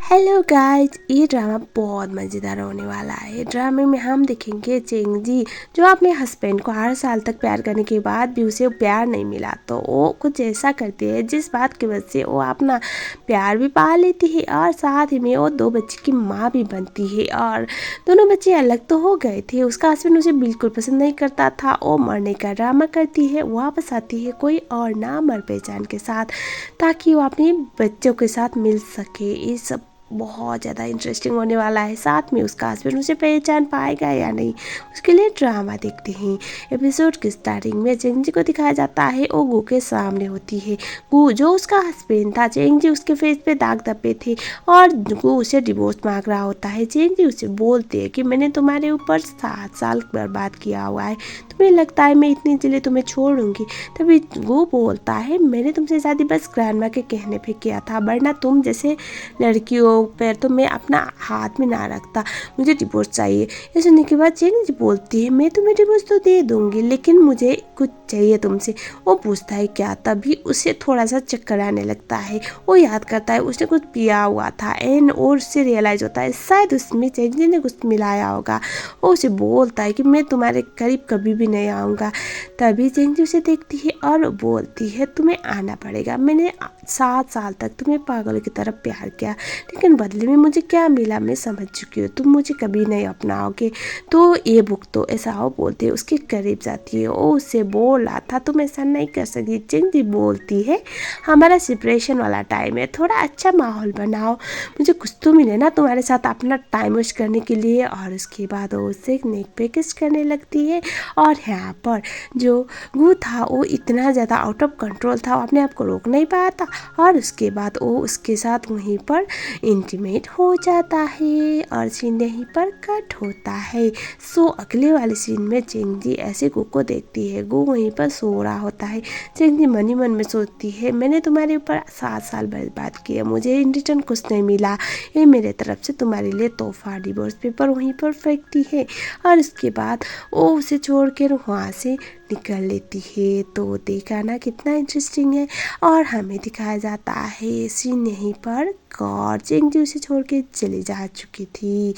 Hello guys, ये drama बहुत मज़ेदार होने वाला है। ड्रामे में हम देखेंगे चेंग जी जो अपने हस्बैंड को 8 साल तक प्यार करने के बाद भी उसे प्यार नहीं मिला, तो वो कुछ ऐसा करती है जिस बात की वजह से वो अपना प्यार भी पा लेती है और साथ ही में वो 2 बच्चे की माँ भी बनती है। और दोनों बच्चे अलग तो हो गए थे, उसका हस्बैंड उसे बिल्कुल पसंद नहीं करता था। वो मरने का ड्रामा करती है, वापस आती है कोई और नाम और पहचान के साथ ताकि वो अपने बच्चों के साथ मिल सके। ये सब बहुत ज़्यादा इंटरेस्टिंग होने वाला है। साथ में उसका हस्बैंड उसे पहचान पाएगा या नहीं, उसके लिए ड्रामा देखते हैं। एपिसोड की स्टार्टिंग में चेंग जी को दिखाया जाता है, वो गू के सामने होती है। गू जो उसका हस्बैंड था, चेंग जी उसके फेस पे दाग धब्बे थे और गू उसे डिवोर्स मांग रहा होता है। चेंग जी उसे बोलते हैं कि मैंने तुम्हारे ऊपर 7 साल बर्बाद किया हुआ है, तुम्हें लगता है मैं इतनी जल्दी तुम्हें छोड़ूंगी। तभी गू बोलता है मैंने तुमसे शादी बस ग्रैंडमा के कहने पे किया था, वरना तुम जैसे लड़कियों पर तो मैं अपना हाथ में ना रखता, मुझे डिवोर्स चाहिए। ये सुनने के बाद चेंग जी बोलती है मैं तुम्हें डिवोर्स तो दे दूंगी, लेकिन मुझे कुछ चाहिए तुमसे। वो पूछता है क्या, तभी उसे थोड़ा सा चक्कर आने लगता है। वो याद करता है उसने कुछ पिया हुआ था एंड और उससे रियलाइज होता है शायद उसमें चेंग जी ने कुछ मिलाया होगा। वो उसे बोलता है कि मैं तुम्हारे करीब कभी भी नहीं आऊँगा। तभी चेंग जी उसे देखती है और बोलती है तुम्हें आना पड़ेगा, मैंने 7 साल तक तुम्हें पागलों की तरह प्यार किया, लेकिन बदले में मुझे क्या मिला मैं समझ चुकी हूँ, तुम मुझे कभी नहीं अपनाओगे, तो ये बुक तो ऐसा हो बोलते है उसके करीब जाती है। वो उससे बोल रहा था तुम ऐसा नहीं कर सकती। चेंग जी बोलती है हमारा सेपरेशन वाला टाइम है, थोड़ा अच्छा माहौल बनाओ, मुझे कुछ तो मिले ना तुम्हारे साथ अपना टाइम वेस्ट करने के लिए। और उसके बाद वो उससे नेक पे किस करने लगती है। और यहाँ पर जो गू था वो इतना ज़्यादा आउट ऑफ कंट्रोल था, वो अपने आप को रोक नहीं पाया था और उसके बाद वो उसके साथ वहीं पर इंटीमेट हो जाता है और सीन यहीं पर कट होता है। सो अगले वाले सीन में चेंग जी ऐसे गू को देखती है, गू वहीं पर सो रहा होता है। चेंग जी मन ही मन में सोचती है मैंने तुम्हारे ऊपर 7 साल बर्बाद किए, मुझे इन रिटर्न कुछ नहीं मिला, ये मेरे तरफ से तुम्हारे लिए तोहफा। डिवोर्स पेपर वहीं पर फेंकती है और उसके बाद वो उसे छोड़ कर वहाँ से निकल लेती है। तो देखा ना कितना इंटरेस्टिंग है। और हमें दिखाया जाता है सीन यहीं पर और चेंग जी उसे छोड़ के चली जा चुकी थी।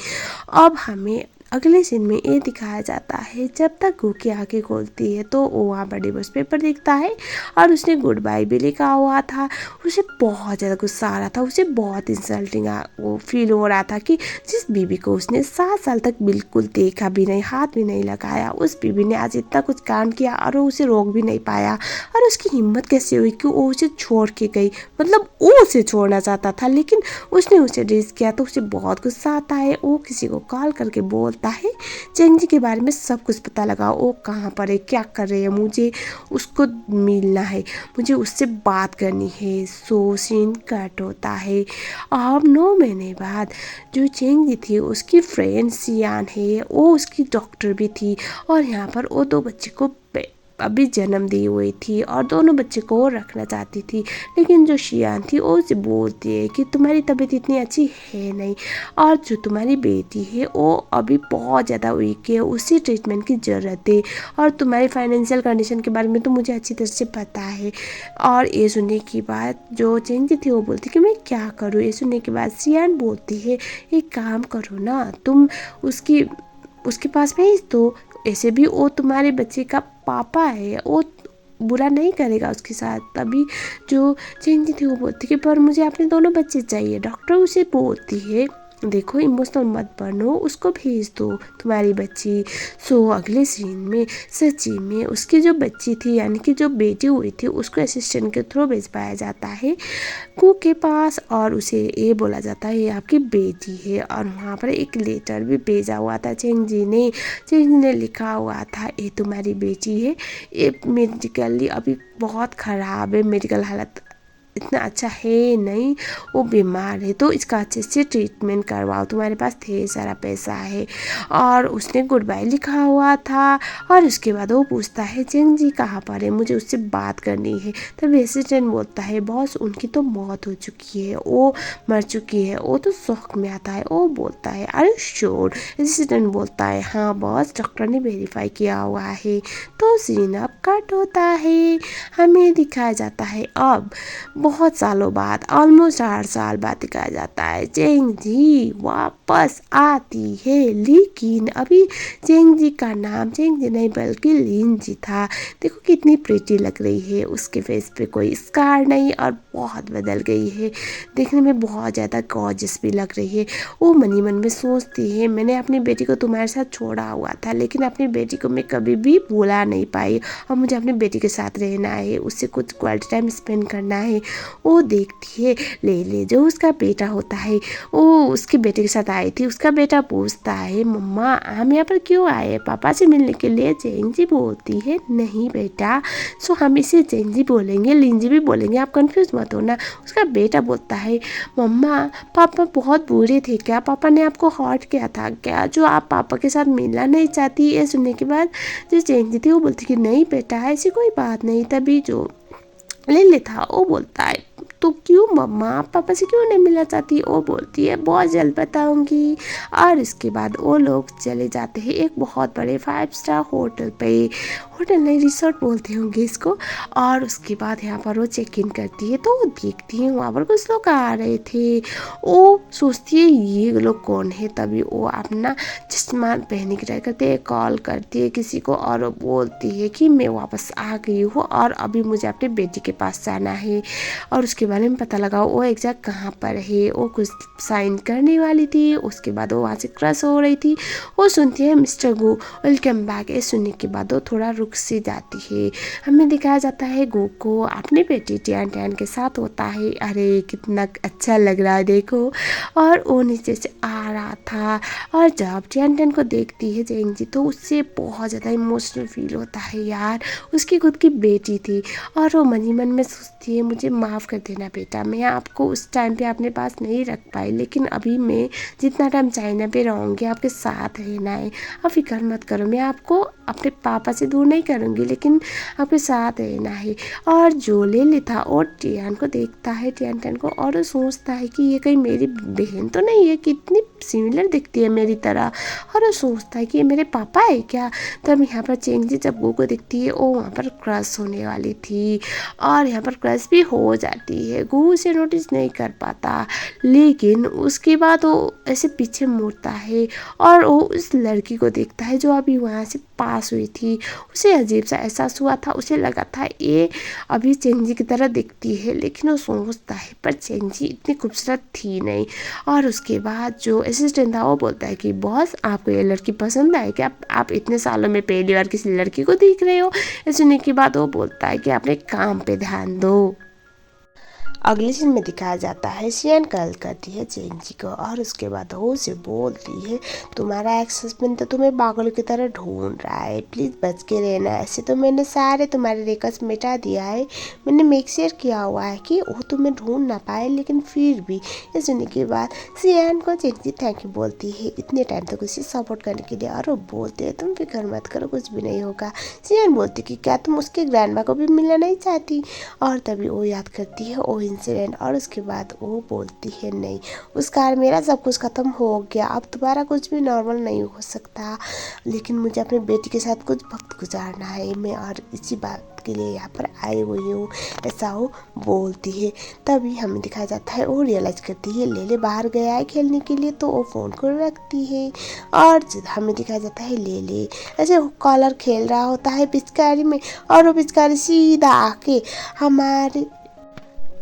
अब हमें अगले सीन में ये दिखाया जाता है जब तक गू की आंखें खोलती है तो वो वहाँ पर डिवोर्स पेपर देखता है और उसने गुड बाय भी लिखा हुआ था। उसे बहुत ज़्यादा गुस्सा आ रहा था, उसे बहुत इंसल्टिंग वो फील हो रहा था कि जिस बीबी को उसने 7 साल तक बिल्कुल देखा भी नहीं, हाथ भी नहीं लगाया, उस बीबी ने आज इतना कुछ कांड किया और वो उसे रोक भी नहीं पाया। और उसकी हिम्मत कैसे हुई कि वो उसे छोड़ के गई, मतलब वो उसे छोड़ना चाहता था लेकिन उसने उसे डिस किया। तो उसे बहुत गुस्सा आता है, वो किसी को कॉल करके बोलता है चेंग जी के बारे में सब कुछ पता लगा, वो कहाँ पर है, क्या कर रहे हैं, मुझे उसको मिलना है, मुझे उससे बात करनी है। सो सीन कट होता है। अब 9 महीने बाद जो चेंग जी थी उसकी फ्रेंड सियान है, वो उसकी डॉक्टर भी थी और यहाँ पर वो 2 बच्चे को अभी जन्म दी हुई थी और दोनों बच्चे को वो रखना चाहती थी। लेकिन जो शियान थी वो उसे बोलती है कि तुम्हारी तबीयत इतनी अच्छी है नहीं और जो तुम्हारी बेटी है वो अभी बहुत ज़्यादा वीक है, उसी ट्रीटमेंट की ज़रूरत है और तुम्हारी फाइनेंशियल कंडीशन के बारे में तो मुझे अच्छी तरह से पता है। और ये सुनने की बात जो चेंग जी थी वो बोलती कि मैं क्या करूँ। ये सुनने के बाद सियान बोलती है एक काम करो ना, तुम उसके पास भेज दो, ऐसे भी वो तुम्हारे बच्चे का पापा है, वो बुरा नहीं करेगा उसके साथ। तभी जो चेंग जी थी वो बोलती कि पर मुझे अपने दोनों बच्चे चाहिए। डॉक्टर उसे बोलती है देखो इमोशनल मत बनो, उसको भेज दो तुम्हारी बच्ची। सो अगले सीन में सच्ची में उसकी जो बच्ची थी यानी कि जो बेटी हुई थी उसको असिस्टेंट के थ्रू भेजवाया जाता है कू के पास और उसे ये बोला जाता है ये आपकी बेटी है। और वहाँ पर एक लेटर भी भेजा हुआ था चेंग जी ने लिखा हुआ था ये तुम्हारी बेटी है, ये मेडिकली अभी बहुत ख़राब है, मेडिकल हालत इतना अच्छा है नहीं, वो बीमार है, तो इसका अच्छे से ट्रीटमेंट करवाओ, तुम्हारे पास ढेर सारा पैसा है। और उसने गुड बाय लिखा हुआ था और उसके बाद वो पूछता है चेंग जी कहाँ पर है, मुझे उससे बात करनी है। तब असिस्टेंट बोलता है बॉस उनकी तो मौत हो चुकी है, वो मर चुकी है। वो तो शौक में आता है, वो बोलता है आर यू श्योर। असिस्टेंट बोलता है हाँ बॉस डॉक्टर ने वेरीफाई किया हुआ है। तो सीन अब कट होता है, हमें दिखाया जाता है अब बहुत सालों बाद, ऑलमोस्ट 8 साल बाद दिखाया जाता है चेंग जी वापस आती है, लेकिन अभी चेंग जी का नाम चेंग जी नहीं बल्कि लिन जी था। देखो कितनी प्रिटी लग रही है, उसके फेस पे कोई स्कार नहीं और बहुत बदल गई है, देखने में बहुत ज़्यादा गॉर्जियस भी लग रही है। वो मनी मन में सोचती है मैंने अपनी बेटी को तुम्हारे साथ छोड़ा हुआ था, लेकिन अपनी बेटी को मैं कभी भी भुला नहीं पाई और मुझे अपनी बेटी के साथ रहना है, उससे कुछ क्वालिटी टाइम स्पेंड करना है। वो देखती है ले जो उसका बेटा होता है, वो उसके बेटे के साथ आई थी। उसका बेटा पूछता है मम्मा हम यहाँ पर क्यों आए, पापा से मिलने के लिए। चेंग जी बोलती है नहीं बेटा, सो हम इसे चेंग जी बोलेंगे, लिन जी भी बोलेंगे, आप कंफ्यूज मत होना। उसका बेटा बोलता है मम्मा पापा बहुत बुरे थे क्या, पापा ने आपको हर्ट किया था क्या, जो आप पापा के साथ मिलना नहीं चाहती। ये सुनने के बाद जो चेंग जी थी वो बोलती कि नहीं बेटा ऐसी कोई बात नहीं। तभी जो लिली था वो बोलता है तो क्यों मम्मा आप पापा से क्यों नहीं मिलना चाहती। वो बोलती है बहुत जल्द बताऊंगी। और इसके बाद वो लोग चले जाते हैं एक बहुत बड़े 5 स्टार होटल पे, होटल नहीं रिसोर्ट बोलते होंगे इसको। और उसके बाद यहाँ पर वो चेक इन करती है तो वो देखती है वहाँ पर कुछ लोग आ रहे थे। वो सोचती है ये लोग कौन है, तभी वो अपना चश्मा पहने की ट्राई करती है, कॉल करती है किसी को और वो बोलती है कि मैं वापस आ गई हूँ और अभी मुझे अपने बेटी के पास जाना है। और उसके बारे में पता लगाओ वो एग्जैक्ट कहाँ पर है। वो कुछ साइन करने वाली थी, उसके बाद वो वहाँ से क्रश हो रही थी। वो सुनती है मिस्टर गो वेलकम बैक, ये सुनने के बाद वो थोड़ा रुक सी जाती है। हमें दिखाया जाता है गो को अपनी बेटी टियान टियान के साथ होता है। अरे कितना अच्छा लग रहा है देखो। और वो नीचे से आ रहा था और जब टियान टियान को देखती है चेंग जी तो उससे बहुत ज़्यादा इमोशनल फील होता है यार, उसकी खुद की बेटी थी। और वो मनी मन में सोचती है मुझे माफ़ कर देना बेटा, मैं आपको उस टाइम पे अपने पास नहीं रख पाई, लेकिन अभी मैं जितना टाइम चाइना पे रहूँगी आपके साथ रहना है। आप फिक्र मत करो, मैं आपको अपने पापा से दूर नहीं करूँगी लेकिन आपके साथ रहना है। और जो ले था और टियान को देखता है टियान टियान को और वो सोचता है कि ये कहीं मेरी बहन तो नहीं है, कितनी सिमिलर दिखती है मेरी तरह। और वो सोचता है कि ये मेरे पापा है क्या। तब यहाँ पर चेंग जी जब गो को दिखती है वो वहाँ पर क्रश होने वाली थी और यहाँ पर क्रश भी हो जाती है। गो उसे नोटिस नहीं कर पाता, लेकिन उसके बाद वो ऐसे पीछे मुड़ता है और वो उस लड़की को देखता है जो अभी वहाँ से पास हुई थी। उसे अजीब सा एहसास हुआ था, उसे लगा था ये अभी चेंग जी की तरह दिखती है, लेकिन वो सोचता है पर चेंग जी इतनी खूबसूरत थी नहीं। और उसके बाद जो असिस्टेंट था वो बोलता है कि बॉस आपको ये लड़की पसंद है क्या, आप इतने सालों में पहली बार किसी लड़की को देख रहे हो। ये सुनने के बाद वो बोलता है कि अपने काम पे ध्यान दो। अगले सीन में दिखाया जाता है सियान कॉल करती है चेंग जी को और उसके बाद वो उसे बोलती है तुम्हारा एक्स हस्बैंड तो तुम्हें पागल की तरह ढूंढ रहा है, प्लीज़ बच के रहना। ऐसे तो मैंने सारे तुम्हारे रिकॉर्ड्स मिटा दिया है, मैंने मेक श्योर किया हुआ है कि वो तुम्हें ढूंढ ना पाए, लेकिन फिर भी। ये सुनने के बाद सियान को चेंग जी थैंक यू बोलती है इतने टाइम तक उसे सपोर्ट करने के लिए। और वो बोलते हैं तुम फिक्र मत करो कुछ भी नहीं होगा। सियान बोलती कि क्या तुम उसके ग्रैंडमा को भी मिलना नहीं चाहती। और तभी वो याद करती है वो इंसिडेंट और उसके बाद वो बोलती है नहीं उस कार मेरा सब कुछ ख़त्म हो गया, अब दोबारा कुछ भी नॉर्मल नहीं हो सकता, लेकिन मुझे अपनी बेटी के साथ कुछ वक्त गुजारना है मैं और इसी बात के लिए यहाँ पर आई हुई हूँ, ऐसा वो बोलती है। तभी हमें दिखाया जाता है वो रियलाइज़ करती है ले बाहर गया है खेलने के लिए, तो वो फ़ोन को रखती है और हमें दिखाया जाता है ले ऐसे कॉलर खेल रहा होता है पिचकारी में और वो पिचकारी सीधा आके हमारे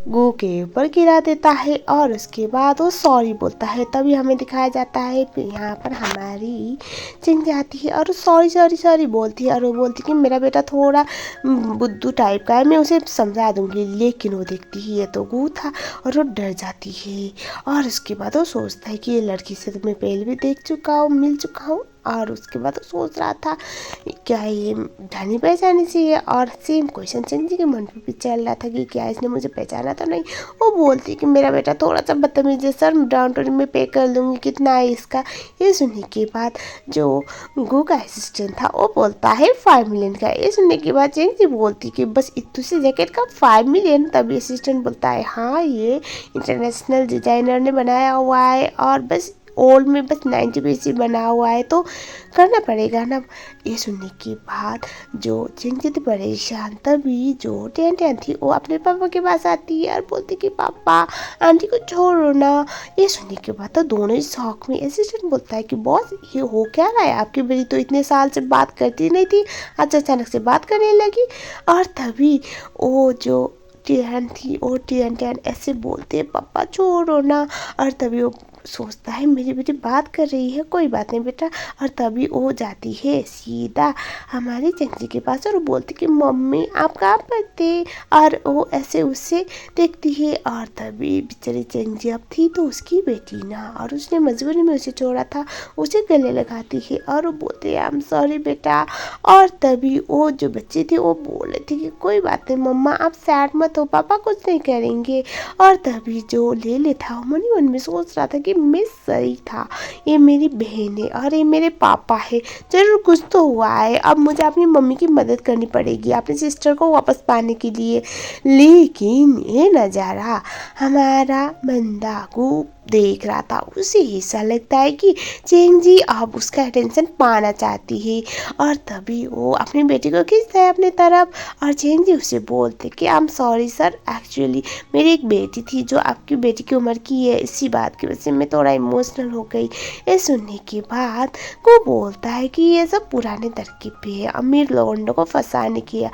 गो के ऊपर गिरा देता है और उसके बाद वो सॉरी बोलता है। तभी हमें दिखाया जाता है यहाँ पर हमारी चिंग जाती है और सॉरी सॉरी सॉरी बोलती है और वो बोलती है कि मेरा बेटा थोड़ा बुद्धू टाइप का है, मैं उसे समझा दूंगी। लेकिन वो देखती है ये तो गो था और वो डर जाती है। और उसके बाद वो सोचता है कि ये लड़की से तो मैं पहले भी देख चुका हूँ, मिल चुका हूँ। और उसके बाद वो सोच रहा था क्या ये जानी पहचानी चाहिए, और सेम क्वेश्चन चंद जी के मन पे भी चल रहा था कि क्या इसने मुझे पहचाना तो नहीं। वो बोलती कि मेरा बेटा थोड़ा सा बदतमीज है सर, डाउन टू में पे कर लूँगी, कितना है इसका। ये सुनने के बाद जो गो का असिस्टेंट था वो बोलता है 5 मिलियन का। ये सुनने के बाद चंद जी बोलती कि बस इतू से जैकेट का 5 मिलियन। तभी असिस्टेंट बोलता है हाँ ये इंटरनेशनल डिजाइनर ने बनाया हुआ है और बस ओल्ड में बस 90 बना हुआ है तो करना पड़ेगा ना। ये सुनने के बाद जो चिंकी थी परेशान, तभी जो टियन टियन थी वो अपने पापा के पास आती है और बोलती कि पापा आंटी को छोड़ो ना। ये सुनने के बाद तो दोनों ही शौक में। असिस्टेंट बोलता है कि बॉस ये हो क्या रहा है, आपकी बेटी तो इतने साल से बात करती नहीं थी, आज अचानक से बात करने लगी। और तभी वो जो टियन थी और टियन टियन ऐसे बोलते हैं पापा छोड़ो ना। और तभी वो सोचता है मेरी बेटी बात कर रही है, कोई बात नहीं बेटा। और तभी वो जाती है सीधा हमारी चंची के पास और वो बोलती कि मम्मी आप कहाँ पर थे। और वो ऐसे उससे देखती है और तभी बेचारी चंची अब थी तो उसकी बेटी ना, और उसने मजबूरी में उसे छोड़ा था, उसे गले लगाती है और वो बोलते हैं आई एम सॉरी बेटा। और तभी वो जो बच्ची थी वो बोल रही थी कि कोई बात नहीं मम्मा आप सैड मत हो, पापा कुछ नहीं करेंगे। और तभी जो ले ले था वो मन में सोच रहा था कि मैं सही था, ये मेरी बहन है और ये मेरे पापा है, जरूर कुछ तो हुआ है, अब मुझे अपनी मम्मी की मदद करनी पड़ेगी अपनी सिस्टर को वापस पाने के लिए। लेकिन ये नज़ारा हमारा बंदा को देख रहा था, उसे ऐसा लगता है कि चेंजी अब उसका अटेंशन पाना चाहती है। और तभी वो अपनी बेटी को खींचता है अपनी तरफ और चेंजी उसे बोलते कि I am sorry sir, actually मेरी एक बेटी थी जो आपकी बेटी की उम्र की है, इसी बात की वजह से मैं थोड़ा इमोशनल हो गई। ये सुनने के बाद वो बोलता है कि ये सब पुराने तरकीब पे है, अमीर लोगों को फंसाने की,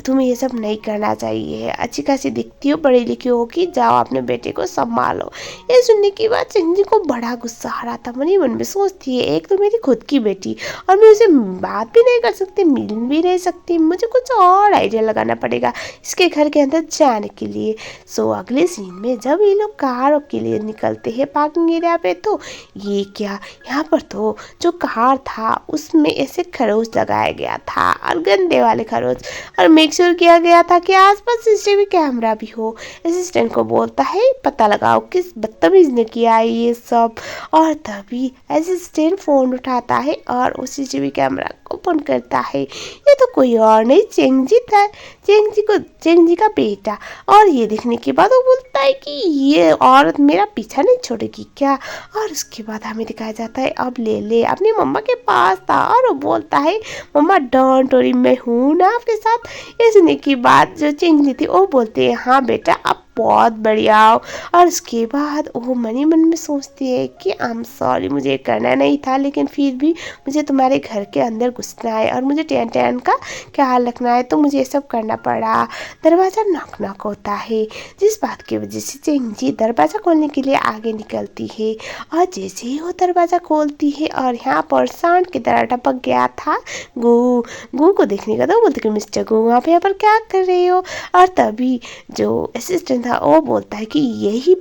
तुम्हें ये सब नहीं करना चाहिए, अच्छी खासी दिखती हो, पढ़ी लिखी हो कि जाओ अपने बेटे को संभालो। ये सुनने के बाद चंजी को बड़ा गुस्सा आ रहा था, मन ही मन में सोचती है एक तो मेरी खुद की बेटी और मैं उसे बात भी नहीं कर सकती, मिल भी नहीं सकती, मुझे कुछ और आइडिया लगाना पड़ेगा इसके घर के अंदर जाने के लिए। सो अगले सीन में जब ये लोग कार के लिए निकलते हैं पार्किंग एरिया पे, तो ये क्या, यहाँ पर तो जो कार था उसमें ऐसे खरोच लगाया गया था और गंदे वाले खरोच, और मेक श्योर किया गया था कि आसपास सीसीटीवी कैमरा भी हो। असिस्टेंट को बोलता है पता लगाओ किस बदतमीज ने किया है ये सब। और तभी असिस्टेंट फोन उठाता है और उस सीसीटीवी कैमरा ओपन करता है, ये तो कोई और नहीं चेंगजी था, चेंगजी का बेटा। और ये देखने के बाद वो बोलता है कि ये औरत मेरा पीछा नहीं छोड़ेगी क्या। और उसके बाद हमें दिखाया जाता है अब ले ले अपनी मम्मा के पास था और वो बोलता है मम्मा डोंट वरी मैं हूँ ना आपके साथ। ये सुनने की बात जो चेंगजी थी वो बोलते हैं हाँ बेटा अब बहुत बढ़िया हो। और उसके बाद वो मन ही मन में सोचती है कि आई एम सॉरी मुझे करना नहीं था, लेकिन फिर भी मुझे तुम्हारे घर के अंदर घुसना है और मुझे टेन टेन का ख्याल रखना है तो मुझे ये सब करना पड़ा। दरवाज़ा नॉक नॉक होता है, जिस बात की वजह से चेंजी दरवाज़ा खोलने के लिए आगे निकलती है। और जैसे ही वो दरवाज़ा खोलती है और यहाँ पर सांड की तरह टपक गया था गू गू को देखने का, तो बोलते कि मिस्टर गू आप यहाँ पर क्या कर रहे हो। और तभी जो असिस्टेंट था वो बोलता है कि यही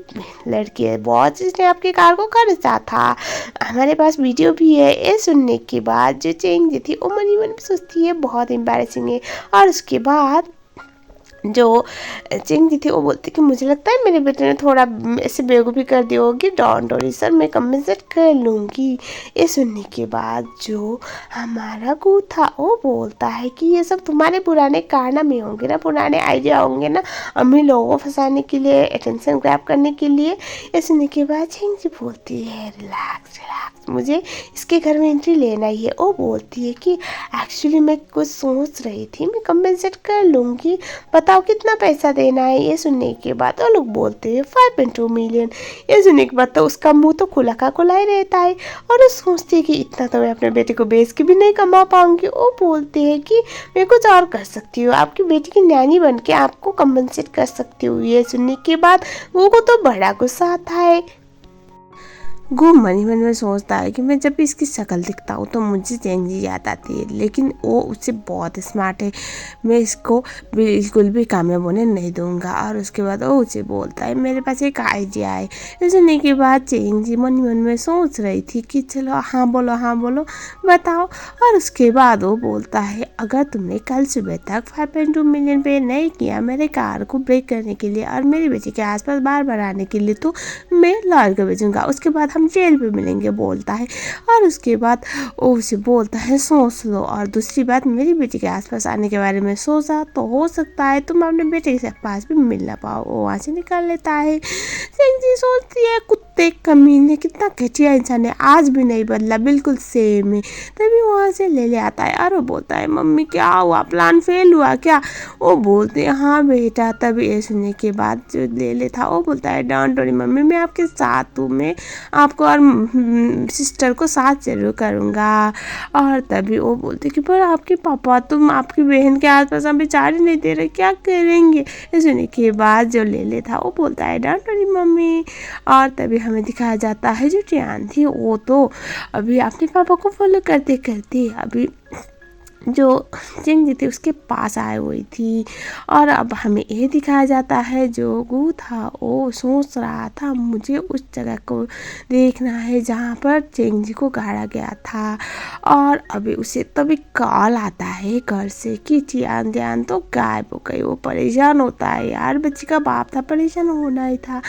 लड़की है बॉस जिसने आपकी कार को खरीदा था, हमारे पास वीडियो भी है। ये सुनने के बाद जो चेंज थी वो मन ही मन में सोचती है बहुत एम्बैरेसिंग है। और उसके बाद जो चिंग जी थी वो बोलती कि मुझे लगता है मेरे बेटे ने थोड़ा ऐसे बेवकूफ़ी कर दी होगी, डोंट वरी सर मैं कंपनसेट कर लूँगी। ये सुनने के बाद जो हमारा गू था वो बोलता है कि ये सब तुम्हारे पुराने कारनामे होंगे ना, पुराने आइडिया होंगे ना अमीर लोगों को फंसाने के लिए, अटेंशन ग्रैब करने के लिए। ये सुनने के बाद चिंग जी बोलती है रिलैक्स रिलैक्स, मुझे इसके घर में एंट्री लेना ही है। वो बोलती है कि एक्चुअली मैं कुछ सोच रही थी, मैं कंपनसेट कर लूँगी, बताओ कितना पैसा देना है। ये सुनने के बाद वो लोग बोलते हैं 5.2 मिलियन। ये सुनने के बाद तो उसका मुंह तो खुला का खुला ही रहता है और वो सोचती है कि इतना तो मैं अपने बेटे को बेच के भी नहीं कमा पाऊंगी। वो बोलते हैं कि मैं कुछ और कर सकती हूँ, आपकी बेटी की नैनी बन के आपको कंपनसेट कर सकती हूँ। ये सुनने के बाद वो को तो बड़ा गुस्सा आता है। गू मन ही मन में सोचता है कि मैं जब भी इसकी शक्ल दिखता हूँ तो मुझे चेंजी याद आती है, लेकिन वो उससे बहुत स्मार्ट है, मैं इसको बिल्कुल भी कामयाब होने नहीं दूंगा। और उसके बाद वो उसे बोलता है मेरे पास एक आइडिया है। सुनने के बाद चेंजी मन ही मन में सोच रही थी कि चलो हाँ बोलो बताओ। और उसके बाद वो बोलता है अगर तुमने कल सुबह तक 5.2 मिलियन पे नहीं किया मेरे कार को ब्रेक करने के लिए और मेरी बेटी के आसपास बार आने के लिए, तो मैं लॉयर को भेजूंगा, उसके बाद हम जेल पे मिलेंगे बोलता है। और उसके बाद वो उसे बोलता है सोच लो, और दूसरी बात मेरी बेटी के आसपास आने के बारे में सोचा तो हो सकता है तुम अपने बेटे के पास भी मिल ना पाओ। वो वहाँ से निकल लेता है। सिंह जी सोचती है कुत्ता कुत्ते, कमीने, कितना घटिया इंसान है, आज भी नहीं बदला, बिल्कुल सेम है। तभी वहाँ से ले आता है और वो बोलता है मम्मी क्या हुआ, प्लान फेल हुआ क्या? वो बोलते हैं हाँ बेटा। तभी ये सुनने के बाद जो ले था वो बोलता है डोंट वरी मम्मी, मैं आपके साथ हूँ, मैं आपको और सिस्टर को साथ जरूर करूँगा। और तभी वो बोलते कि पर आपके पापा, तुम आपकी बहन के आसपास हम विचार ही नहीं दे रहे, क्या करेंगे? ये सुनने के बाद जो ले था वो बोलता है डोंट वरी मम्मी। और तभी हमें दिखाया जाता है जो टियान थी वो तो अभी अपने पापा को फॉलो करते करते अभी जो चिंग थी उसके पास आई हुई थी। और अब हमें ये दिखाया जाता है जो गू था वो सोच रहा था मुझे उस जगह को देखना है जहाँ पर चेंग जी को गाड़ा गया था। और अभी उसे तभी कॉल आता है घर से कि चियान ध्यान तो गायब हो गई। वो परेशान होता है, यार बच्ची का बाप था, परेशान होना ही था।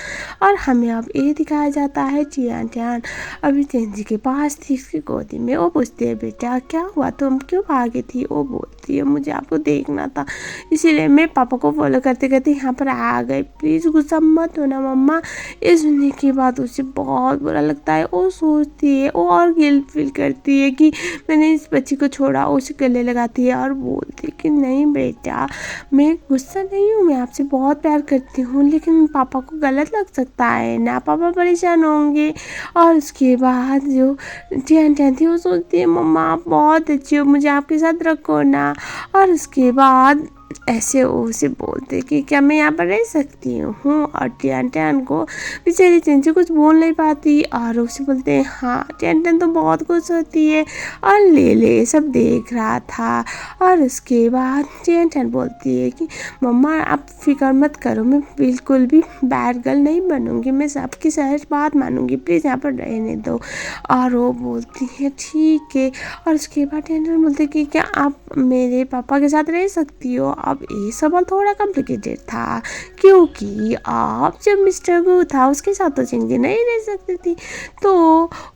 और हमें अब ये दिखाया जाता है चियान ध्यान अभी चेंग जी के पास थी, उसकी गोदी में। वो पूछती है बेटा क्या हुआ, तुम क्यों भागे थी? वो बोलती है मुझे आपको देखना था, इसीलिए मैं पापा को फॉलो करते करते यहाँ पर आ गई, प्लीज़ गुस्सा मत होना मम्मा। ये सुनने के बाद उसे बहुत बुरा लगता है। वो सोचती है, वो और गिल्ट फील करती है कि मैंने इस बच्ची को छोड़ा। उसे गले लगाती है और बोलती है कि नहीं बेटा, मैं गुस्सा नहीं हूँ, मैं आपसे बहुत प्यार करती हूँ, लेकिन पापा को गलत लग सकता है ना, पापा परेशान होंगे। और उसके बाद जो टियान थी वो सोचती है मम्मा आप बहुत अच्छी हो, मुझे आपके साथ रखो ना। और उसके बाद ऐसे उसे बोलते कि क्या मैं यहाँ पर रह सकती हूँ? और टियान को बेचारी चिंची कुछ बोल नहीं पाती और उसे बोलते हैं हाँ। टियान तो बहुत खुश होती है और ले सब देख रहा था। और उसके बाद टियान बोलती है कि मम्मा आप फिक्र मत करो, मैं बिल्कुल भी बैड गर्ल नहीं बनूंगी, मैं सबकी सहज बात मानूंगी, प्लीज़ यहाँ पर रहने दो। और वो बोलती है ठीक है। और उसके बाद टियान बोलते कि क्या आप मेरे पापा के साथ रह सकती हो? अब ये सवाल थोड़ा कॉम्प्लिकेटेड था क्योंकि आप जब मिस्टर गू था उसके साथ तो चिंगी नहीं रह सकती थी। तो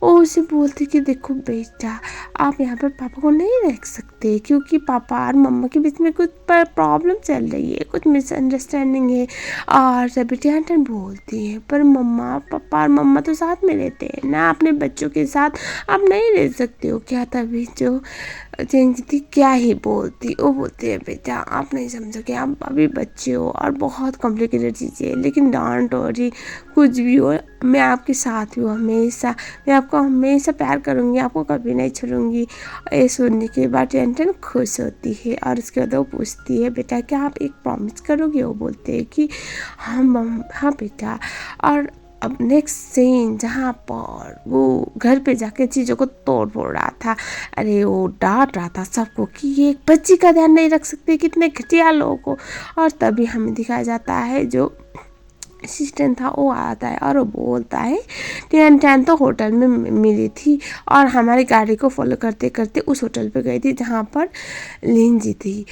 वो उसे बोलती कि देखो बेटा, आप यहाँ पर पापा को नहीं रख सकते क्योंकि पापा और मम्मा के बीच में कुछ प्रॉब्लम चल रही है, कुछ मिसअंडरस्टैंडिंग है। और सभी टियान बोलती है पर मम्मा, पापा और मम्मा तो साथ में रहते हैं ना, अपने बच्चों के साथ आप नहीं रह सकते हो क्या? तभी जो चिंगी क्या ही बोलती, वो बोलती है बेटा आप नहीं समझोगे, आप अभी बच्चे हो और बहुत कॉम्प्लिकेटेड चीज़ें है, लेकिन डोंट वरी, कुछ भी हो मैं आपके साथ हूँ हमेशा, मैं आपको हमेशा प्यार करूँगी, आपको कभी नहीं छोड़ूंगी। ये सुनने के बाद टियान खुश होती है और उसके बाद वो पूछती है बेटा क्या आप एक प्रॉमिस करोगे? वो बोलते हैं कि हाँ बेटा। और अब नेक्स्ट सीन जहाँ पर वो घर पे जाके चीज़ों को तोड़ फोड़ रहा था, अरे वो डांट रहा था सबको कि ये एक बच्ची का ध्यान नहीं रख सकते, कितने घटिया लोगों को। और तभी हमें दिखाया जाता है जो असिस्टेंट था वो आता है और वो बोलता है टियान तो होटल में मिली थी और हमारी गाड़ी को फॉलो करते करते उस होटल पे गई थी जहाँ पर लिन जी थी,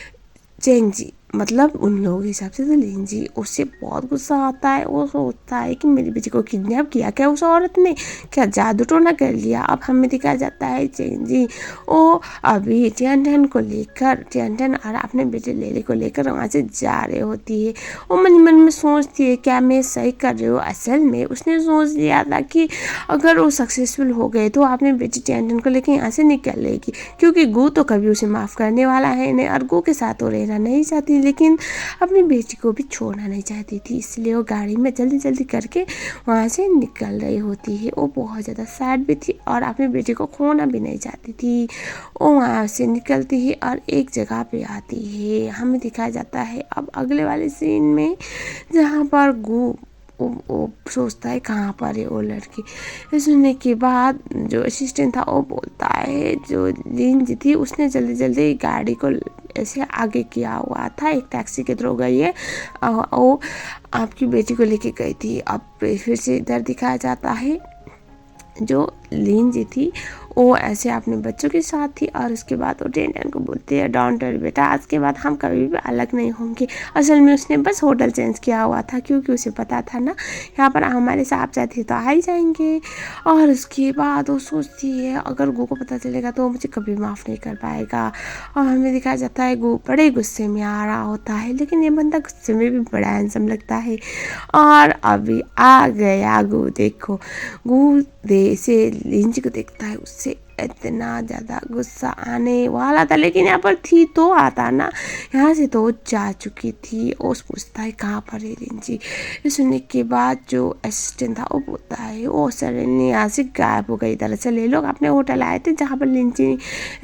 चेंग जी मतलब उन लोगों के हिसाब से तो लिन जी। उससे बहुत गुस्सा आता है, वो सोचता है कि मेरी बेटी को किडनैप किया क्या उस औरत ने, क्या जादू टोना कर लिया। अब हमें दिखाया जाता है चेंग जी वो अभी टियान को लेकर, टियान और अपने बेटे लेले को लेकर वहाँ से जा रही होती है। वो मन मन में सोचती है क्या मैं सही कर रही हूँ? असल में उसने सोच लिया था कि अगर वो सक्सेसफुल हो गए तो अपने बेटी टियान को लेकर यहाँ से निकल लेगी, क्योंकि गू तो कभी उसे माफ़ करने वाला है नहीं और गू के साथ वो रहना नहीं चाहती, लेकिन अपनी बेटी को भी छोड़ना नहीं चाहती थी। इसलिए वो गाड़ी में जल्दी जल्दी करके वहाँ से निकल रही होती है। वो बहुत ज़्यादा सैड भी थी और अपनी बेटी को खोना भी नहीं चाहती थी। वो वहाँ से निकलती है और एक जगह पे आती है। हमें दिखाया जाता है अब अगले वाले सीन में जहाँ पर गू वो सोचता है कहाँ पर है वो लड़की। ये सुनने के बाद जो असिस्टेंट था वो बोलता है जो लिन जी थी उसने जल्दी जल्दी गाड़ी को ऐसे आगे किया हुआ था, एक टैक्सी के थ्रू गई है, वो आपकी बेटी को लेके गई थी। अब फिर से इधर दिखाया जाता है जो लीन जी थी वो ऐसे अपने बच्चों के साथ थी और उसके बाद वो टियान को बोलती है, डोंट वरी बेटा, आज के बाद हम कभी भी अलग नहीं होंगे। असल में उसने बस होटल चेंज किया हुआ था क्योंकि उसे पता था ना यहाँ पर हमारे साथ साथी तो आ ही जाएंगे। और उसके बाद वो सोचती है अगर गो को पता चलेगा तो वो मुझे कभी माफ़ नहीं कर पाएगा। और हमें दिखाया जाता है गो बड़े गुस्से में आ रहा होता है, लेकिन ये बंदा गुस्से में भी बड़ा हैंडसम लगता है। और अभी आ गया गो, देखो गो दे से लिंच को देखता है, उससे इतना ज़्यादा गुस्सा आने वाला था, लेकिन यहाँ पर थी तो आता ना, यहाँ से तो जा चुकी थी। और पूछता है कहाँ पर है लिंची। ये सुनने के बाद जो असिस्टेंट था वो बोलता है वो सडनली यहाँ से गायब हो गई। दरअसल ये लोग अपने होटल आए थे जहाँ पर लिंची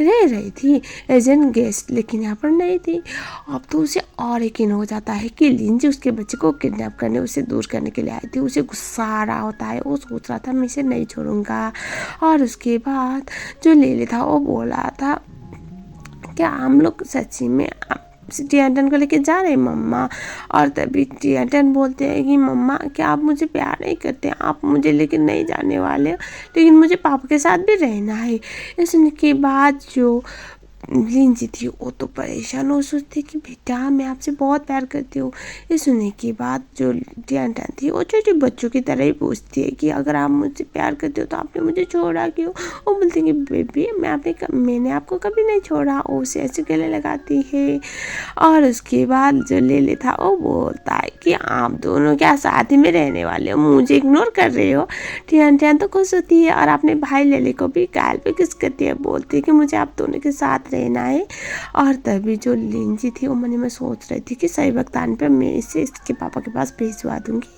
रह रही थी एज एन गेस्ट, लेकिन यहाँ पर नहीं थी। अब तो उसे और यकीन हो जाता है कि लिंची उसके बच्चे को किडनैप करने, उसे दूर करने के लिए आई थी। उसे गुस्सा आ रहा होता है, वो सोच रहा था मैं इसे नहीं छोड़ूंगा। और उसके बाद जो लेले था वो बोला था क्या हम लोग सच्ची में टियान को लेके जा रहे हैं मम्मा। और तभी टियान बोलते हैं कि मम्मा क्या आप मुझे प्यार नहीं करते, आप मुझे लेकिन नहीं जाने वाले, लेकिन मुझे पापा के साथ भी रहना है। इसने के बाद जो लिंची थी वो तो परेशान हो, सोचती कि बेटा मैं आपसे बहुत प्यार करती हूँ। ये सुनने के बाद जो टियान थी वो छोटे बच्चों की तरह ही पूछती है कि अगर आप मुझसे प्यार करते हो तो आपने मुझे छोड़ा क्यों। वो बोलती है कि बेबी मैंने आपको कभी नहीं छोड़ा। वो उसे ऐसे गले लगाती है। और उसके बाद जो लेले था वो बोलता है कि आप दोनों क्या साथ ही में रहने वाले हो, मुझे इग्नोर कर रहे हो। टियान तो खुश होती है और अपने भाई लेले को भी गाल पे किस करती है, बोलती है कि मुझे आप दोनों के साथ रहना है। और तभी जो लिंजी थी वो मन में सोच रही थी कि सही वक्त आने पर मैं इसे इसके पापा के पास भिजवा दूंगी,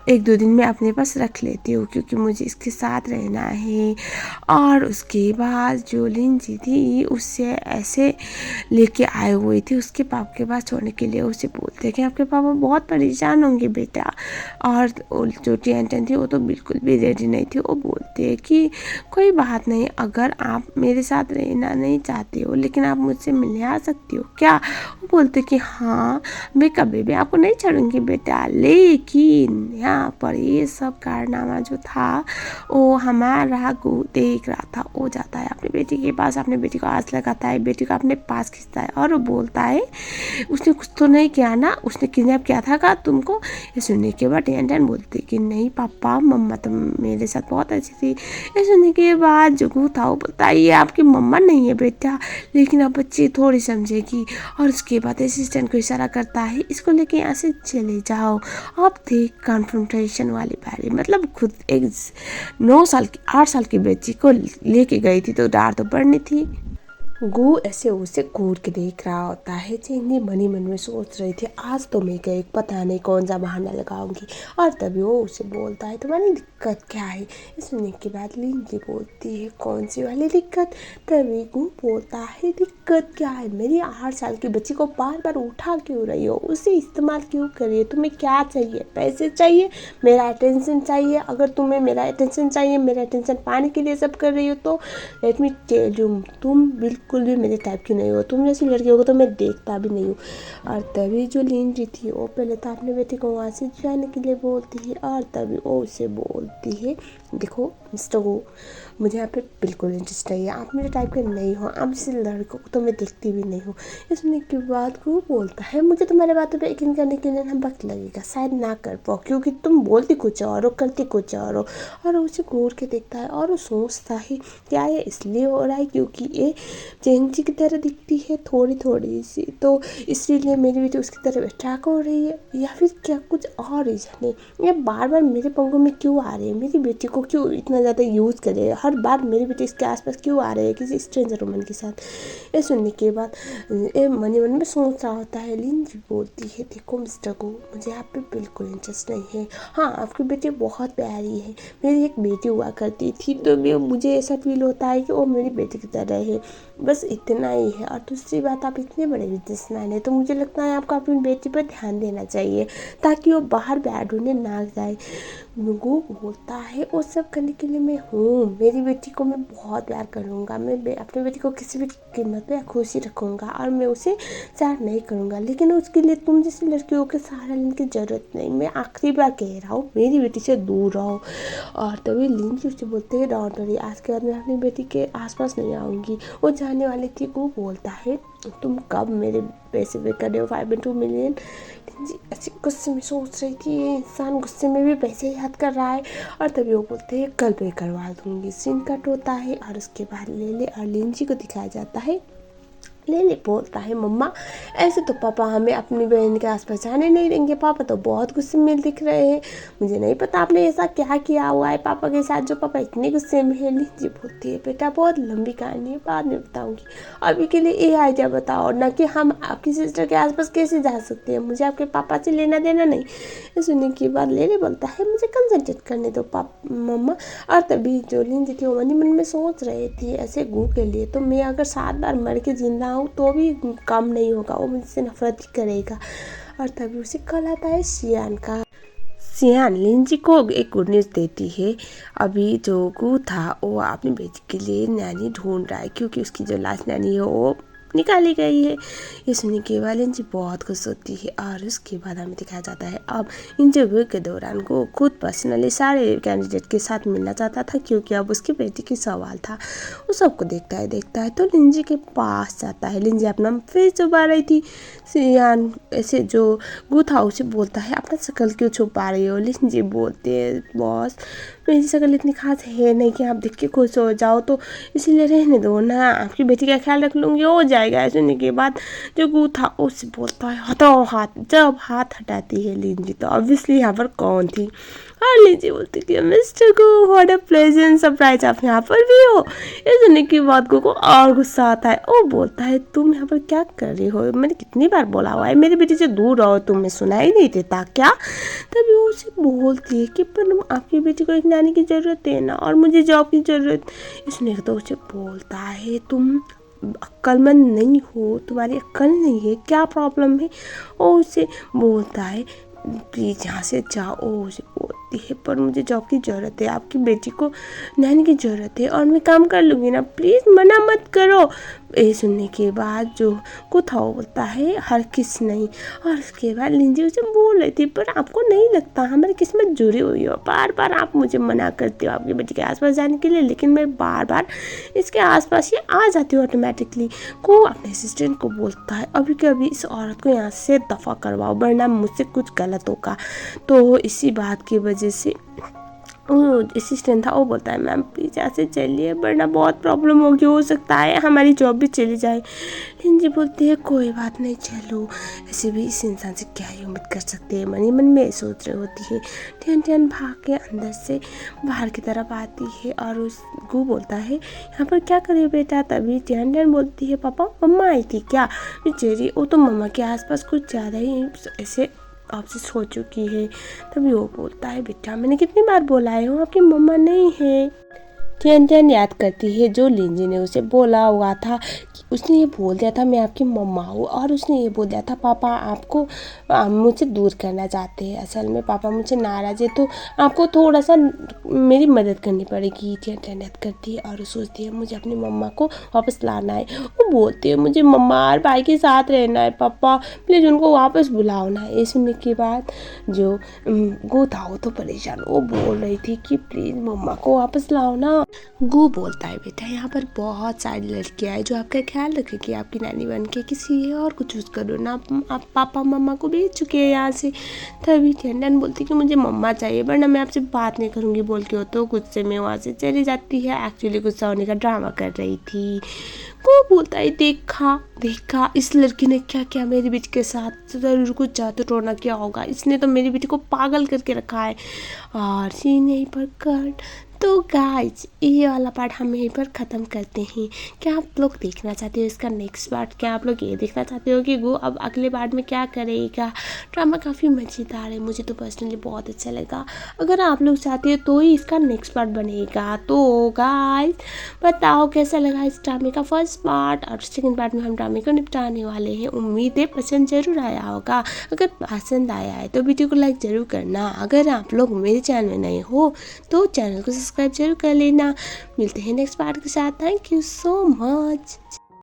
1-2 दिन में अपने पास रख लेती हूँ क्योंकि मुझे इसके साथ रहना है। और उसके बाद जो लिंजी थी उससे ऐसे लेके आए हुए थे उसके पापा के पास छोड़ने के लिए। उसे बोलते हैं कि आपके पापा बहुत परेशान होंगे बेटा। और जो टियान थी वो तो बिल्कुल भी रेडी नहीं थी। वो बोलते हैं कि कोई बात नहीं, अगर आप मेरे साथ रहना नहीं चाहते हो लेकिन आप मुझसे मिलने आ सकती हो क्या। वो बोलते कि हाँ मैं कभी भी आपको नहीं छोड़ूंगी बेटा। लेकिन यहाँ पर ये सब कारनामा जो था वो हमारा गो देख रहा था। वो जाता है अपनी बेटी के पास, अपनी बेटी को हाथ लगाता है, बेटी को अपने पास खींचता है और वो बोलता है उसने कुछ तो नहीं किया ना, उसने किडनैप किया था का तुमको। ये सुनने के बाद टियान बोलती कि नहीं पापा मम्मा तो मेरे साथ बहुत अच्छी थी। ये सुनने के बाद जो गो था वो बोलता है ये आपकी मम्मा नहीं है बेटा, लेकिन अब बच्ची थोड़ी समझेगी। और उसके बाद असिस्टेंट को इशारा करता है इसको लेके यहाँ से चले जाओ। अब देख कन्फ्रंटेशन वाली बारी, मतलब खुद एक 8 साल की बच्ची को लेके गई थी तो डार तो पड़नी थी। गो ऐसे उसे घूर के देख रहा होता है। चेंगी मनी मन में सोच रही थी आज तो मैं गई, पता नहीं कौन सा बहाना लगाऊंगी। और तभी वो उसे बोलता है तुम्हारी दिक्कत क्या है। सुनने के बाद लिंजी बोलती है कौन सी वाली दिक्कत। तभी गो बोलता है दिक्कत क्या है, मेरी 8 साल की बच्ची को बार बार उठा क्यों रही हो, उसे इस्तेमाल क्यों कर रही हो, तुम्हें क्या चाहिए, पैसे चाहिए, मेरा अटेंशन चाहिए। अगर तुम्हें मेरा अटेंशन चाहिए, मेरा अटेंशन पाने के लिए सब कर रही हो तो लेट मी टेल यू तुम बिल्कुल भी मेरे टाइप की नहीं हो, तुम जैसी लड़कियों को तो मैं देखता भी नहीं हूँ। और तभी जो लिंजी थी वो पहले तो अपने बेटे को वहाँ से जाने के लिए बोलती है और तभी वो उसे बोलती है देखो मिस्टर गो मुझे यहाँ पे बिल्कुल इंटरेस्ट नहीं है, आप मेरे टाइप के नहीं हो, आप जैसे लड़कों को तो मैं देखती भी नहीं हूँ। ये सुनने के बाद वो बोलता है मुझे तुम्हारे बातों पे यकीन करने के लिए ना वक्त लगेगा, शायद ना कर पाओ क्योंकि तुम बोलती कुछ और हो करती कुछ और हो। और उसे घूर के देखता है और वो सोचता है क्या ये इसलिए हो रहा है क्योंकि ये चेंजी की तरह दिखती है थोड़ी थोड़ी सी, तो इसीलिए मेरी बेटी उसकी तरफ अट्रैक्ट हो रही है, या फिर क्या कुछ और रीज़न है। ये बार बार मेरे पंखों में क्यों आ रहे हैं, मेरी बेटी को क्यों इतना ज़्यादा यूज़ करे, हर बार मेरी बेटी इसके आसपास क्यों आ रहे हैं किसी स्ट्रेंजर वुमन के साथ। ये सुनने के बाद ये मन में सोच रहा होता है। लिंजी बोलती है देखो मिस्टर गो मुझे आप पे बिल्कुल इंटरेस्ट नहीं है, हाँ आपकी बेटी बहुत प्यारी है, मेरी एक बेटी हुआ करती थी तो मुझे ऐसा फील होता है कि वो मेरी बेटी की तरह है, बस इतना ही है। और दूसरी बात आप इतने बड़े बिजनेसमैन हैं तो मुझे लगता है आपको अपनी बेटी पर ध्यान देना चाहिए ताकि वो बाहर बैड होने ना जाए। गो बोलता है वो सब करने के लिए मैं हूँ, मेरी बेटी को मैं बहुत प्यार करूँगा, मैं अपनी बेटी को किसी भी कीमत पे खुशी रखूँगा और मैं उसे प्यार नहीं करूँगा, लेकिन उसके लिए तुम जैसी लड़कियों के सहारा लेने की ज़रूरत नहीं। मैं आखिरी बार कह रहा हूँ मेरी बेटी से दूर रहो। और तभी लिंजी उससे बोलते हैं डोंट वरी, आज के बाद मैं अपनी बेटी के आसपास नहीं आऊँगी। वो जाने वाली थी। वो बोलता है तुम कब मेरे पैसे पे कर रहे हो 5.2 मिलियन। लिंजी ऐसे गुस्से में सोच रही थी ये इंसान गुस्से में भी पैसे याद कर रहा है। और तभी वो बोलते हैं कल पे करवा दूँगी। सीन कट होता है और उसके बाद लेले और लिंजी को दिखाया जाता है। लेले बोलता है मम्मा ऐसे तो पापा हमें अपनी बहन के आसपास जाने नहीं देंगे, पापा तो बहुत गुस्से में दिख रहे हैं, मुझे नहीं पता आपने ऐसा क्या किया हुआ है पापा के साथ जो पापा इतने गुस्से में है। लिंजी बोलती है बेटा बहुत लंबी कहानी है, बाद में बताऊंगी, अभी के लिए ये आइडिया बताओ ना कि हम आपकी सिस्टर के आसपास कैसे जा सकते हैं, मुझे आपके पापा से लेना देना नहीं। ये सुनने के बाद लेले बोलता है मुझे कंसंट्रेट करने दो मम्मा। और तभी जो लिंजी थी वो मन ही मन में सोच रही थी ऐसे गू के लिए तो मैं अगर 7 बार मर के जिंदा हूँ तो भी कम नहीं होगा, वो मुझसे नफरत ही करेगा। और तभी उसे कल आता है सियान का। सियान लिंजी को एक गुड न्यूज़ देती है। अभी जो गू था वो अपनी बेटी के लिए नैनी ढूंढ रहा है क्योंकि उसकी जो लास्ट नैनी है वो निकाली गई है। ये सुनने के बाद लिंजी बहुत खुश होती है। और उसके बाद हमें दिखाया जाता है अब इंटरव्यू के दौरान वो खुद पर्सनली सारे कैंडिडेट के साथ मिलना चाहता था क्योंकि अब उसकी बेटी की सवाल था। वो सबको देखता है तो लिंजी के पास जाता है। लिंजी अपना फेस छुपा रही थी। सियान ऐसे जो गू था उसे बोलता है अपना शक्ल क्यों छुपा रही हो। लिंजी बोलते है बॉस मेरी शक्ल इतनी खास है नहीं कि आप देख के खुश हो जाओ, तो इसीलिए रहने दो ना, आपकी बेटी का ख्याल रख लूँगी हो जाएगा। सुनने के बाद जो गू था उससे बोलता है हटाओ हाथ। जब हाथ हटाती है लिंजी तो ऑब्वियसली यहाँ पर कौन थी। और लिंजी बोलती कि mister Gu what a pleasant surprise, आप यहाँ पर भी हो। ये सुनने के बाद गू को और गुस्सा आता है। वो बोलता है तुम यहाँ पर क्या कर रही हो, मैंने कितनी बार बोला हुआ है मेरी बेटी से दूर रहो, तुम्हें सुनाई नहीं देता क्या। तभी वो उसे बोलती है कि पर आपकी बेटी को एक नानी की ज़रूरत है ना और मुझे जॉब की ज़रूरत। इसने तो उसे बोलता है तुम अक्लमंद नहीं हो, तुम्हारी अक्ल नहीं है, क्या प्रॉब्लम है। और उसे बोलता है प्लीज़ यहाँ से जाओ। उसे बोलती है पर मुझे जॉब की ज़रूरत है, आपकी बेटी को नैनी की ज़रूरत है और मैं काम कर लूँगी ना, प्लीज़ मना मत करो। ये सुनने के बाद जो कुछ वो बोलता है हर किस नहीं। और उसके बाद लिंजी उसे बोल रही थी पर आपको नहीं लगता हमारी किस्मत जुड़ी हुई हो, बार बार आप मुझे मना करते हो आपकी बेटी के आसपास जाने के लिए, लेकिन मैं बार बार इसके आसपास ही आ जाती हूँ ऑटोमेटिकली। को अपने असिस्टेंट को बोलता है अभी के अभी इस औरत को यहाँ से दफ़ा करवाओ वरना मुझसे कुछ गलत होगा। तो इसी बात की वजह से वो असिस्टेंट था वो बोलता है मैम प्लीज़ ऐसे चलिए वरना बहुत प्रॉब्लम होगी, हो सकता है हमारी जॉब भी चली जाए। लिंजी बोलती है कोई बात नहीं चलो, ऐसे भी इस इंसान से क्या ही उम्मीद कर सकते हैं, मन ही मन में सोच रही होती है। टियन टियन भाग के अंदर से बाहर की तरफ आती है और उस गू बोलता है यहाँ पर क्या करे बेटा। तभी टियन टियन बोलती है पापा मम्मा आई थी क्या। बेचारी वो तो मम्मा के आसपास कुछ ज़्यादा ही ऐसे आपसे सो चुकी है। तभी वो बोलता है बेटा मैंने कितनी बार बोला है वो आपकी मम्मा नहीं है। टियन टियन याद करती है जो लिंजी ने उसे बोला हुआ था कि उसने ये बोल दिया था मैं आपकी मम्मा हूँ और उसने ये बोल दिया था पापा आपको मुझसे दूर करना चाहते हैं, असल में पापा मुझसे नाराज़ है तो आपको थोड़ा सा मेरी मदद करनी पड़ेगी। टियन टियन याद करती है और सोचती है मुझे अपनी मम्मा को वापस लाना है। वो बोलती है मुझे मम्मा और भाई के साथ रहना है, पापा प्लीज़ उनको वापस बुलाओ ना। ये सुनने के बाद जो गू था वो तो परेशान, वो बोल रही थी कि प्लीज़ मम्मा को वापस लाओ ना। गू बोलता है बेटा यहाँ पर बहुत सारी लड़कियाँ हैं जो आपका ख्याल रखेगी, आपकी नानी बन के किसी और को चूज़ करो ना, आप पापा मम्मा को भेज चुके हैं यहाँ से। तभी टियन बोलती कि मुझे मम्मा चाहिए वरना मैं आपसे बात नहीं करूँगी बोल के हो तो गुस्से में वहाँ से चली जाती है। एक्चुअली गुस्सा होने का ड्रामा कर रही थी। को बोलता है देखा देखा इस लड़की ने क्या किया मेरी बेटी के साथ, ज़रूर कुछ जादू टोना किया होगा, इसने तो मेरी बेटी को पागल करके रखा है। और सीन यहीं पर कट। तो गाइज ये वाला पार्ट हम यहीं पर ख़त्म करते हैं। क्या आप लोग देखना चाहते हो इसका नेक्स्ट पार्ट? क्या आप लोग ये देखना चाहते हो कि वो अब अगले पार्ट में क्या करेगा? ड्रामा काफ़ी मज़ेदार है, मुझे तो पर्सनली बहुत अच्छा लगा। अगर आप लोग चाहते हो तो ही इसका नेक्स्ट पार्ट बनेगा। तो गाइज बताओ कैसा लगा इस ड्रामे का फर्स्ट पार्ट, और सेकेंड पार्ट में हम ड्रामे को निपटाने वाले हैं। उम्मीद है पसंद ज़रूर आया होगा। अगर पसंद आया है तो वीडियो को लाइक ज़रूर करना। अगर आप लोग मेरे चैनल में नए हो तो चैनल को सब्सक्राइब जरूर कर लेना। मिलते हैं नेक्स्ट पार्ट के साथ। Thank you so much.